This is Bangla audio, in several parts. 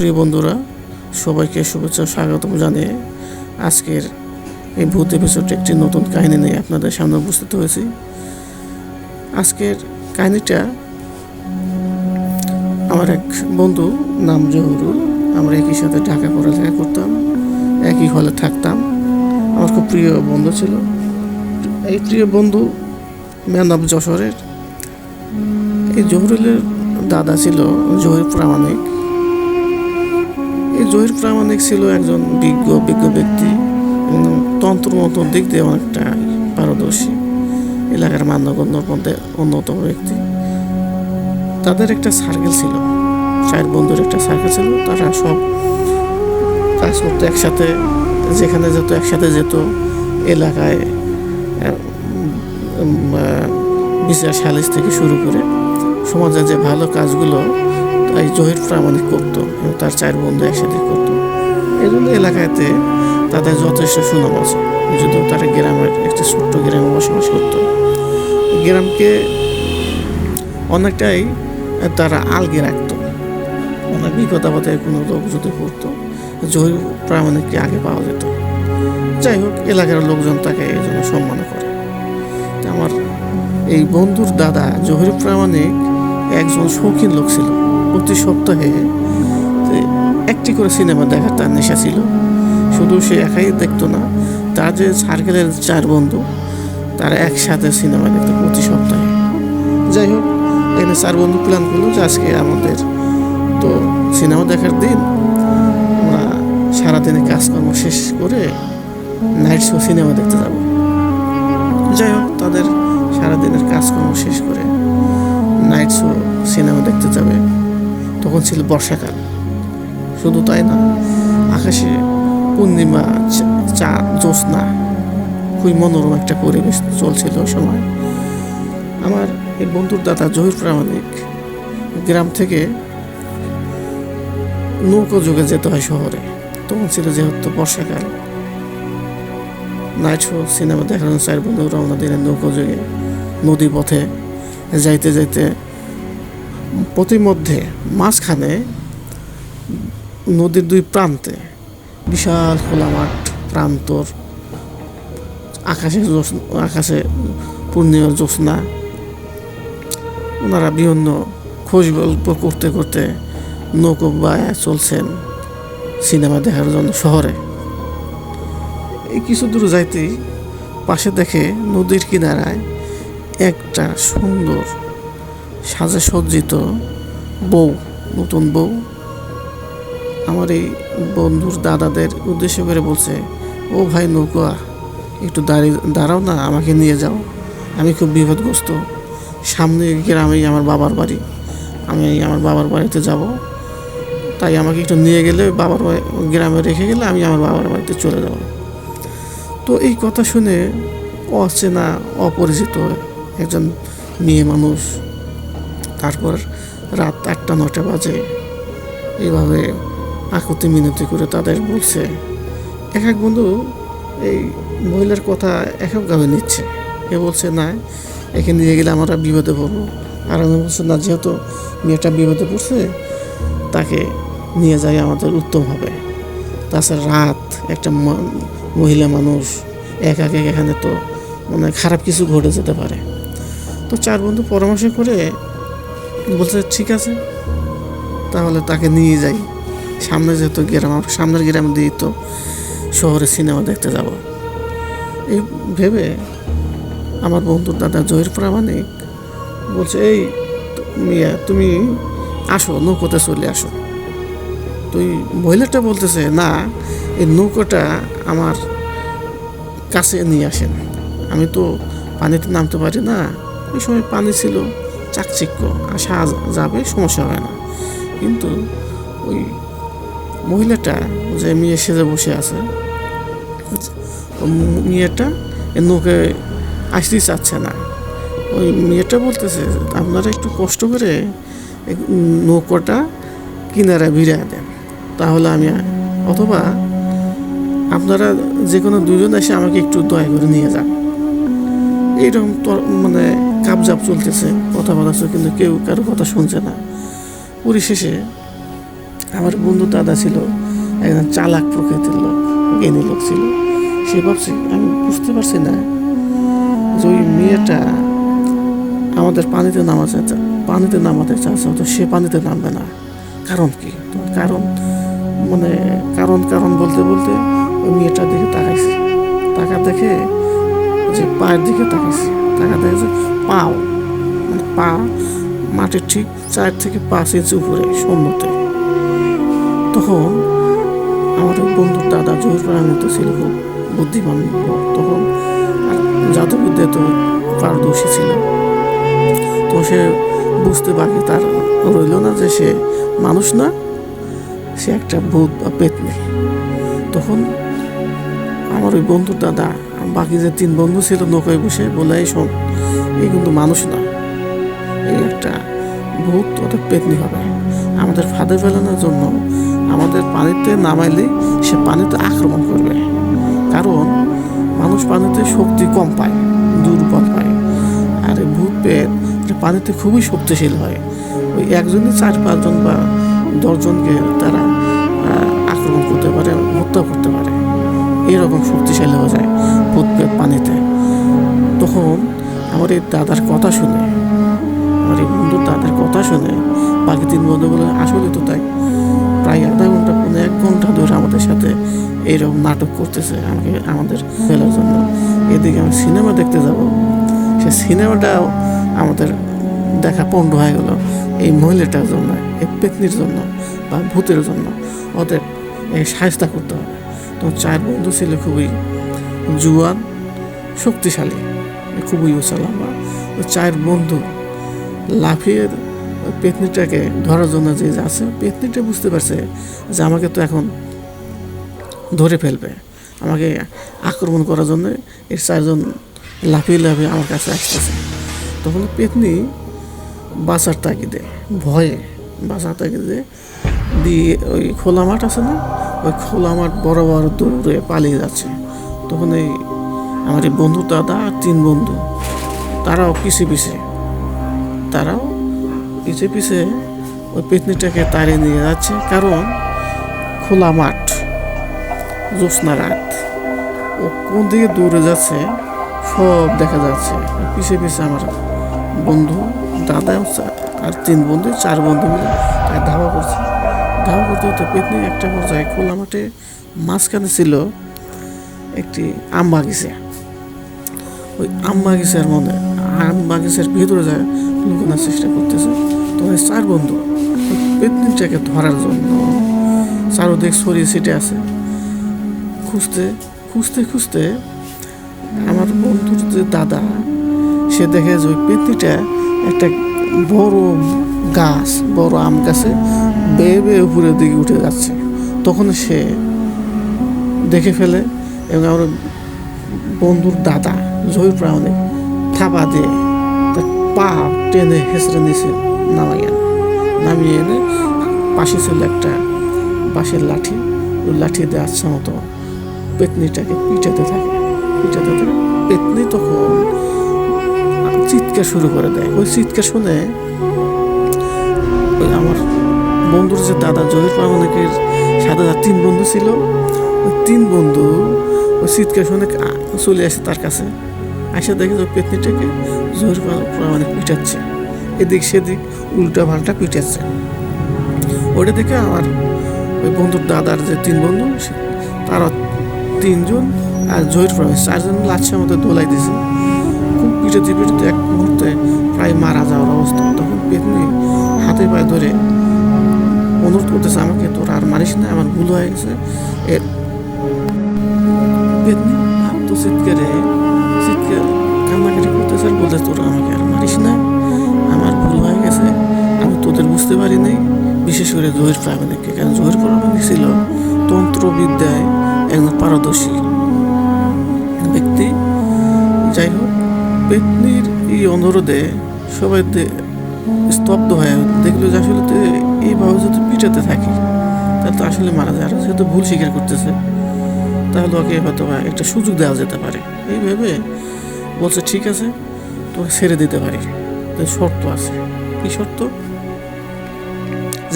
প্রিয় বন্ধুরা, সবাইকে শুভেচ্ছা ও স্বাগতম জানিয়ে আজকের এই ভূত এপিসোডে একটি নতুন কাহিনী নিয়ে আপনাদের সামনে উপস্থিত হয়েছি। আজকের কাহিনীটা আমার এক বন্ধু, নাম জহুরুল। আমরা একই সাথে ঢাকা পড়ালেখা করতাম, একই হলে থাকতাম। আমার খুব প্রিয় বন্ধু ছিল। এই প্রিয় বন্ধু ম্যান অফ যশোরের। এই জহুরুলের দাদা ছিল জহির প্রামাণিক। এই জহির প্রামাণিক ছিল একজন বিজ্ঞ ব্যক্তি এবং তন্ত্রমন্ত্র দিক দিয়ে অনেকটা পারদর্শী, এলাকার মান্যগণ্যর মধ্যে অন্যতম ব্যক্তি। তাদের একটা সার্কেল ছিল, 4 বন্ধুর একটা সার্কেল ছিল। তারা সব কাজ করতো একসাথে, যেখানে যেত একসাথে যেত। এলাকায় বিচার সালিশ থেকে শুরু করে সমাজে যে ভালো কাজগুলো এই জহির প্রামাণিক করতো, তার 4 বন্ধু একসাথে করতো। এই জন্য এলাকাতে তাদের যথেষ্ট সুনাম আছে। যদিও তারা গ্রামের একটা ছোট্ট গ্রামে বসবাস করতো। গ্রামকে অনেকটাই তারা আলগে রাখতো। অনেক বিপদ আপদে কোনো লোক যদি পড়তো, জহির প্রামাণিককে আগে পাওয়া যেত। যাই হোক, এলাকার লোকজন তাকে এই জন্য সম্মান করে। আমার এই বন্ধুর দাদা জহির প্রামাণিক একজন শৌখিন লোক ছিল। প্রতি সপ্তাহে একটি করে সিনেমা দেখার তার নেশা ছিল। শুধু সে একাই দেখতো না, তার যে সার্কেলের 4 বন্ধু তারা একসাথে সিনেমা দেখতো প্রতি সপ্তাহে। যাই হোক, এখানে 4 বন্ধু প্ল্যান করলো যে আজকে আমাদের তো সিনেমা দেখার দিন, আমরা সারাদিনে কাজকর্ম শেষ করে নাইট শো সিনেমা দেখতে যাব। যাই হোক, তাদের সারাদিনের কাজকর্ম শেষ করে নাইট শো সিনেমা দেখতে যাবে। তখন ছিল বর্ষাকাল। শুধু তাই না, আকাশে পূর্ণিমা, চাঁদ, জ্যোৎস্না, খুবই মনোরম একটা পরিবেশ চলছিল ওই সময়। আমার এই বন্ধুর দাদা জহির প্রামাণিক গ্রাম থেকে নৌকো যোগে যেতে হয় শহরে। তখন ছিল যেহেতু বর্ষাকাল। নাইট শো সিনেমা দেখার জন্য 4 বন্ধু রওনা দিলেন নৌকো যোগে নদী পথে। যাইতে যাইতে প্রতিমধ্যে মাঝখানে নদীর 2 প্রান্তে বিশাল খোলা মাঠ, প্রান্তর, আকাশে পূর্ণিমার জ্যোৎস্না। ওনারা বিভিন্ন খোঁজ গল্প করতে করতে নৌকো বায়া চলছেন সিনেমা দেখার জন্য শহরে। এই কিছু দূর যাইতেই পাশে দেখে নদীর কিনারায় একটা সুন্দর সাজে সজ্জিত বউ, নতুন বউ। আমার এই বন্ধুর দাদাদের উদ্দেশ্য করে বলছে, ও ভাই নৌকা, একটু দাঁড়াও না, আমাকে নিয়ে যাও। আমি খুব বিপদগ্রস্ত। সামনে গ্রামেই আমার বাবার বাড়ি, আমি আমার বাবার বাড়িতে যাব। তাই আমাকে একটু নিয়ে গেলে, বাবার গ্রামে রেখে গেলে আমি আমার বাবার বাড়িতে চলে যাব। তো এই কথা শুনে অচেনা অপরিচিত একজন মেয়ে মানুষ, তারপর রাত 8টা-9টা বাজে, এইভাবে আকুতি মিনতি করে তাদের বলছে। এক বন্ধু এই মহিলার কথা একভাবে নিচ্ছে। এ বলছে, না, একে নিয়ে গেলে আমরা বিপদে পড়বো। আর আমি বলছে, না, যেহেতু মেয়েটা বিপদে পড়ছে, তাকে নিয়ে যাই আমাদের উত্তম হবে। তাছাড়া রাত, একটা মহিলা মানুষ একা এখানে তো মানে খারাপ কিছু ঘটে যেতে পারে। তো 4 বন্ধু পরামর্শ করে বলছে, ঠিক আছে, তাহলে তাকে নিয়ে যাই। সামনে যেহেতু গ্রাম, সামনের গ্রাম দিয়ে তো শহরে সিনেমা দেখতে যাব। এই ভেবে আমার বন্ধুর দাদা জহির প্রামাণিক বলছে, এই মিয়া, তুমি আসো, নৌকোতে চলে আসো। তো এই মহিলাটা বলতেছে, না, এই নৌকোটা আমার কাছে নিয়ে আসেন, আমি তো পানিতে নামতে পারি না। ওই সময় পানি ছিল চাকচিক্য, আসা যাবে, সমস্যা হয় না। কিন্তু ওই মহিলাটা যে মেয়ে সেজে বসে আছে, মেয়েটা নৌকে আসতেই চাচ্ছে না। ওই মেয়েটা বলতেছে, আপনারা একটু কষ্ট করে নৌকোটা কিনারে ভিড়ে দেন, তাহলে আমি, অথবা আপনারা যে কোনো 2জন এসে আমাকে একটু দয়া করে নিয়ে যান। এইরকম মানে কাবজাব চলতেছে, কথা বলাচ্ছে, কিন্তু কেউ কারো কথা শুনছে না। পরিশেষে আমার বন্ধু দাদা ছিল একজন চালাক প্রকৃতির লোক, জ্ঞানী লোক ছিল। সে ভাবছে, আমি বুঝতে পারছি না যে ওই মেয়েটা আমাদের পানিতে নামাতে চাচ্ছে, তো সে পানিতে নামবে না, কারণ কি? কারণ মানে কারণ বলতে বলতে ওই মেয়েটার দিকে তাকাইছি। দেখে যে পায়ের দিকে তাকাইছি, দেখে যে পাও, মানে পা মাটির ঠিক 4 থেকে 5 ইঞ্চি উপরে শূন্যতে। তখন আমার ওই বন্ধুর দাদা জহির প্রাণিত ছিল, খুব বুদ্ধিমান লোক তখন, আর জাদুবিদ্যায় তো পারদর্শী ছিল। তো সে বুঝতে বাকি তার রইল না যে সে মানুষ না, সে একটা ভূত বা পেতনি। তখন আমার ওই বন্ধুর দাদা বাকি যে 3 বন্ধু ছিল নৌকায় বসে বলে, এই শোন, এই কিন্তু মানুষ না, এই একটা ভূত, ওটা পেতনি হবে। আমাদের ফাঁদে ফেলানোর জন্য আমাদের পানিতে নামাইলে সে পানিতে আক্রমণ করবে, কারণ মানুষ পানিতে শক্তি কম পায়, দুর্বল পায়, আর এই ভূত পেট পানিতে খুবই শক্তিশীল হয়। ওই একজনই 4-5 জন বা 10 জনকে তারা আক্রমণ করতে পারে, হত্যা করতে পারে, এরকম শক্তিশালী হয়ে যায় ভূত পেট পানিতে। তখন আমার এই দাদার কথা শুনে, আমার এই বন্ধুর দাদার কথা শুনে বাকি 3 বন্ধু বলে, আসলে তো তাই। প্রায় আধা ঘন্টা 1 ঘন্টা ধরে আমাদের সাথে এইরকম নাটক করতেছে আমাদের ফেলার জন্য। এদিকে আমি সিনেমা দেখতে যাব, সে সিনেমাটাও আমাদের দেখা পণ্ড হয়ে গেল এই মহিলাটার জন্য, এই পেতনির জন্য বা ভূতের জন্য। ওদের সাহায্য করতে হবে। তো 4 বন্ধু ছিল খুবই জুয়ান, শক্তিশালী, খুবই উঁচা লম্বা। 4 বন্ধু লাফিয়ে পেতনিটাকে ধরার জন্য যে আছে, পেতনিটা বুঝতে পারছে যে আমাকে তো এখন ধরে ফেলবে, আমাকে আক্রমণ করার জন্য এই 4 জন লাফিয়ে আমার কাছে আসতেছে। তখন পেতনি বাঁচার তাগিদে, ভয়ে বাঁচার তাগিদে দিয়ে ওই খোলা মাঠ আছে না, ওই খোলা মাঠ বড় দৌড়ে পালিয়ে যাচ্ছে। তখন এই আমার এই বন্ধু দাদা আর 3 বন্ধু তারাও পিছে ওই পেতনিটাকে তাড়িয়ে নিয়ে যাচ্ছে, কারণ খোলা মাঠ, জ্যোৎস্না রাত, ও কোন দিকে দৌড়ে যাচ্ছে সব দেখা যাচ্ছে। পিছে আমার বন্ধু দাদা আর 3 বন্ধু, 4 বন্ধু মিলে ধাওয়া করতে হতে পেতনি একটা পর্যায়ে খোলা মাঠে মাঝখানে ছিল একটি আম বাগিচা। ওই আম বাগিচার ভিতরে যায় লুকানোর চেষ্টা করতেছে। তো ওই 4 বন্ধু ওই পেতনিটাকে ধরার জন্য চারোদিক ছড়িয়ে ছিটে আছে। খুঁজতে আমার বন্ধুর যে দাদা, সে দেখে যে ওই পেতনিটা একটা বড় আম গাছে বেয়ে উপরের দিকে উঠে যাচ্ছে। তখন সে দেখে ফেলে এবং আমার বন্ধুর দাদা জহির প্রামাণিক থাপা দিয়ে তার পা টেনে হেঁচড়ে নিচে নামিয়ে এনে পাশে ছিল একটা বাঁশের লাঠি, ওই লাঠি দিয়ে আচ্ছা মতো পেতনিটাকে পিটাতে থাকে। পেতনি তখন চিৎকার শুরু করে দেয়। ওই চিৎকার শুনে ওই আমার বন্ধুর যে দাদা জহির প্রামাণিকের সাথে 3 বন্ধু ছিল, ওই 3 বন্ধু ওই চিৎকার শুনে চলে আসে তার কাছে। আসে দেখে যে পেতনিটাকে জহির প্রামাণিক পিটাচ্ছে, এদিক সেদিক উল্টা পাল্টা পিটাচ্ছে। ওটা দেখে আমার ওই বন্ধুর দাদার যে 3 বন্ধু, তারা 3 জন আর জহির প্রামাণিক 4 জন লাচ্ছার মধ্যে দোলাই দিয়েছে। খুব পিটাতে এক মুহূর্তে প্রায় মারা যাওয়ার অবস্থা। তখন পেতনি হাতে পায়ে ধরে অনুরোধ করতেছে, আমাকে তোর আর মারিস না, আমার ভুল হয়ে গেছে। পেতনি চিৎকার কান্নাকাটি করতেছে আর বলতে, তোর আমাকে আর মারিস না, আমার ভুল হয়ে গেছে, আমি তোদের বুঝতে পারি নাই। বিশেষ করে জহির প্রামাণিককে, কারণ জহির প্রামাণিক ছিল তন্ত্রবিদ্যায় একজন পারদর্শী ব্যক্তি। যাই হোক, পেতনির এই অনুরোধে সবাই স্তব্ধ হয়ে দেখলো যে আসলে তো এইভাবে যদি পিটাতে থাকি তাহলে তো আসলে মারা যায়। আর যেহেতু ভুল স্বীকার করতেছে, তাহলে ওকে হয়তো একটা সুযোগ দেওয়া যেতে পারে। এইভাবে বলছে, ঠিক আছে, তোকে ছেড়ে দিতে পারি, শর্ত আছে। কি শর্ত?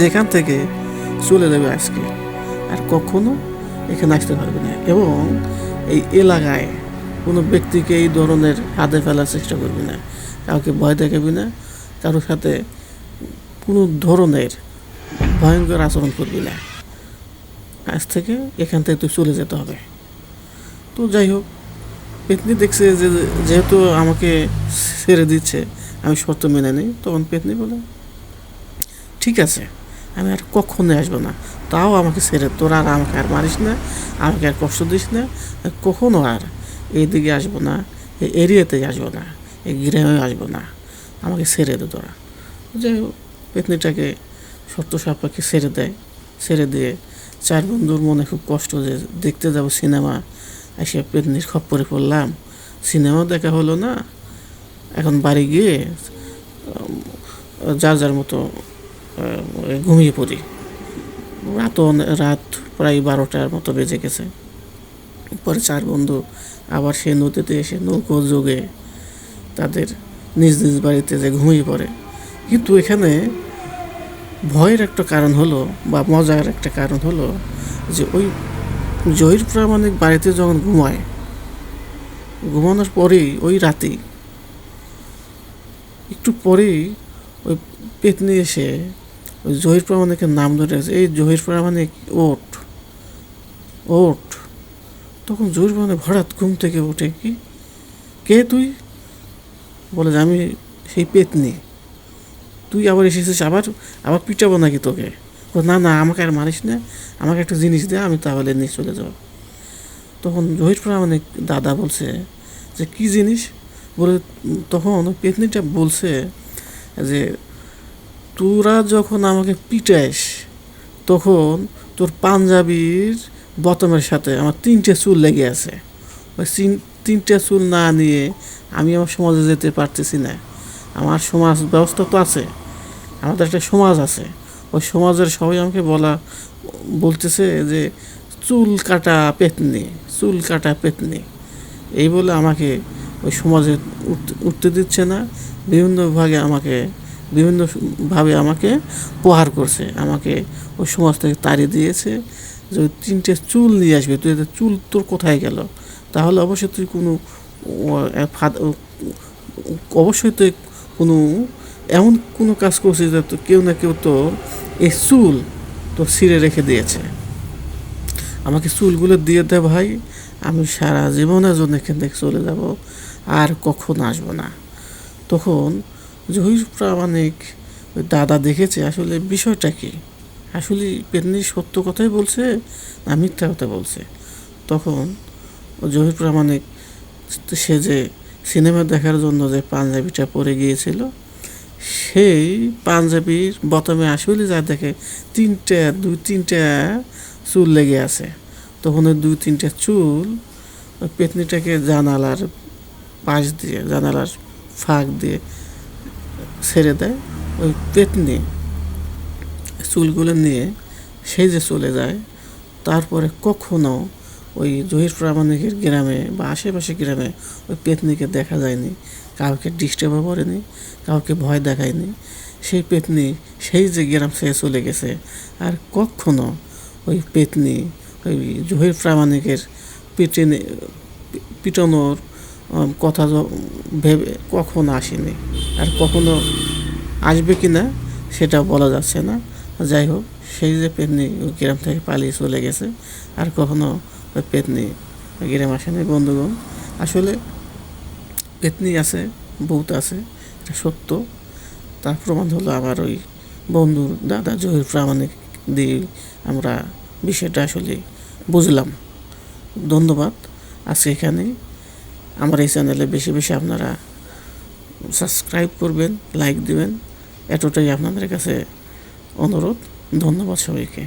যেখান থেকে চলে যাবে আজকে, আর কখনো এখানে আসতে পারবে না। এবং এই এলাকায় কোনো ব্যক্তিকে এই ধরনের হাতে ফেলার চেষ্টা করবি না, কাউকে ভয় দেখাবি না, কারোর সাথে কোনো ধরনের ভয়ঙ্কর আচরণ করবি না। আজ থেকে এখান থেকে তুই চলে যেতে হবে। তো যাই হোক, পেতনি দেখছে যে যেহেতু আমাকে ছেড়ে দিচ্ছে, আমি শর্ত মেনে নিই। তখন পেতনি বলে, ঠিক আছে, আমি আর কখনোই আসবো না, তাও আমাকে ছেড়ে, তোরা আর আমাকে আর মারিস না, আমাকে আর কষ্ট দিস না, কখনো আর এইদিকে আসবো না, এই এরিয়াতেই আসবো না, এই গ্রামে আসবো না, আমাকে ছেড়ে দে তোরা। যাই হোক, পেতনিটাকে শর্ত সাপেক্ষে ছেড়ে দেয়। ছেড়ে দিয়ে চার বন্ধুর মনে খুব কষ্ট যে দেখতে যাব সিনেমা, এসে পেতনির খপ্পরে পড়লাম, সিনেমাও দেখা হলো না, এখন বাড়ি গিয়ে যার যার মতো ঘুমিয়ে পড়ি। রাত প্রায় 12টার মতো বেজে গেছে। পরে চার বন্ধু আবার সেই নদীতে এসে নৌকো যোগে তাদের নিজ নিজ বাড়িতে যে ঘুমিয়ে পড়ে। কিন্তু এখানে ভয়ের একটা কারণ হলো, বা মজার একটা কারণ হলো, যে ওই জহির প্রামাণিক বাড়িতে যখন ঘুমানোর পরেই ওই রাতেই একটু পরেই ওই পেতনি এসে ওই জহির প্রামাণিকের নাম ধরে আছে, এই জহির প্রামাণিক ওঠ ওঠ। তখন জহির প্রামাণিক হঠাৎ ঘুম থেকে ওঠে, কি, কে তুই? বলে যে আমি সেই পেতনি, তুই আবার এসেছিস, আবার আবার পিটাবো নাকি তোকে? না না, আমাকে আর মারিস না, আমাকে একটা জিনিস দে, আমি তাহলে নিয়ে চলে যাব। তখন জহির প্রামাণিক দাদা বলছে যে কি জিনিস? বলে তখন পেতনিটা বলছে যে তোরা যখন আমাকে পিটাইস তখন তোর পাঞ্জাবির বতমের সাথে আমার 3টে চুল লেগে আছে। ওই 3টে চুল না নিয়ে আমি আমার সমাজে যেতে পারতেছি না। আমার সমাজ ব্যবস্থা তো আছে, আমাদের একটা সমাজ আছে, ওই সমাজের সবাই আমাকে বলতেছে যে চুল কাটা পেতনি, চুল কাটা পেতনি, এই বলে আমাকে ওই সমাজে উঠতে দিচ্ছে না। বিভিন্নভাবে আমাকে প্রহার করছে, আমাকে ওই সমাজ থেকে তাড়িয়ে দিয়েছে যে ওই 3টে চুল নিয়ে আসবে। তুই চুল তোর কোথায় গেল? তাহলে অবশ্যই তুই অবশ্যই তুই এমন কোনো কাজ করছিস যে কেউ না কেউ তো এই চুল তো ছিঁড়ে রেখে দিয়েছে। আমাকে চুলগুলো দিয়ে দে ভাই, আমি সারা জীবনের জন্য এখান থেকে চলে যাব, আর কখনো আসবো না। তখন জহির প্রামাণিক দাদা দেখেছে আসলে বিষয়টা কি, আসলে পেতনি সত্য কথাই বলছে না মিথ্যা কথা বলছে। তখন জহির প্রামাণিক সে যে সিনেমা দেখার জন্য যে পাঞ্জাবিটা পরে গিয়েছিল, সেই পাঞ্জাবির বতমে আসলে যা দেখে 2-3টা চুল লেগে আছে। তখন ওই 2-3টা চুল পেতনিটাকে জানালার পাশ দিয়ে, জানালার ফাঁক দিয়ে ছেড়ে দেয়। ওই পেতনি চুলগুলো নিয়ে সেই যে চলে যায়। তারপরে কখনো ওই জহির প্রামাণিকের গ্রামে বা আশেপাশে গ্রামে ওই পেতনিকে দেখা যায়নি, কাউকে ডিস্টার্বও করেনি, কাউকে ভয় দেখায়নি। সেই পেতনি সেই যে গ্রাম ছেড়ে চলে গেছে, আর কখনো ওই পেতনি ওই জহির প্রামাণিকের পিটানোর কথা ভেবে কখনো আসেনি, আর কখনো আসবে কি না সেটা বলা যাচ্ছে না। যাই হোক, সেই যে পেতনি ওই গ্রাম থেকে পালিয়ে চলে গেছে, আর কখনো ওই পেতনি গ্রাম আসেনি। বন্ধুগণ, আসলে পেতনি আছে, ভূত আছে, এটা সত্য। তার প্রমাণ হলো আমার ওই বন্ধুর দাদা জহির প্রামাণিক দিয়ে আমরা বিষয়টা আসলে বুঝলাম। ধন্যবাদ। আজকে এখানেই। আমার এই চ্যানেলে বেশি বেশি আপনারা সাবস্ক্রাইব করবেন, লাইক দিবেন, এতটাই আপনাদের কাছে অনুরোধ। ধন্যবাদ সবাইকে।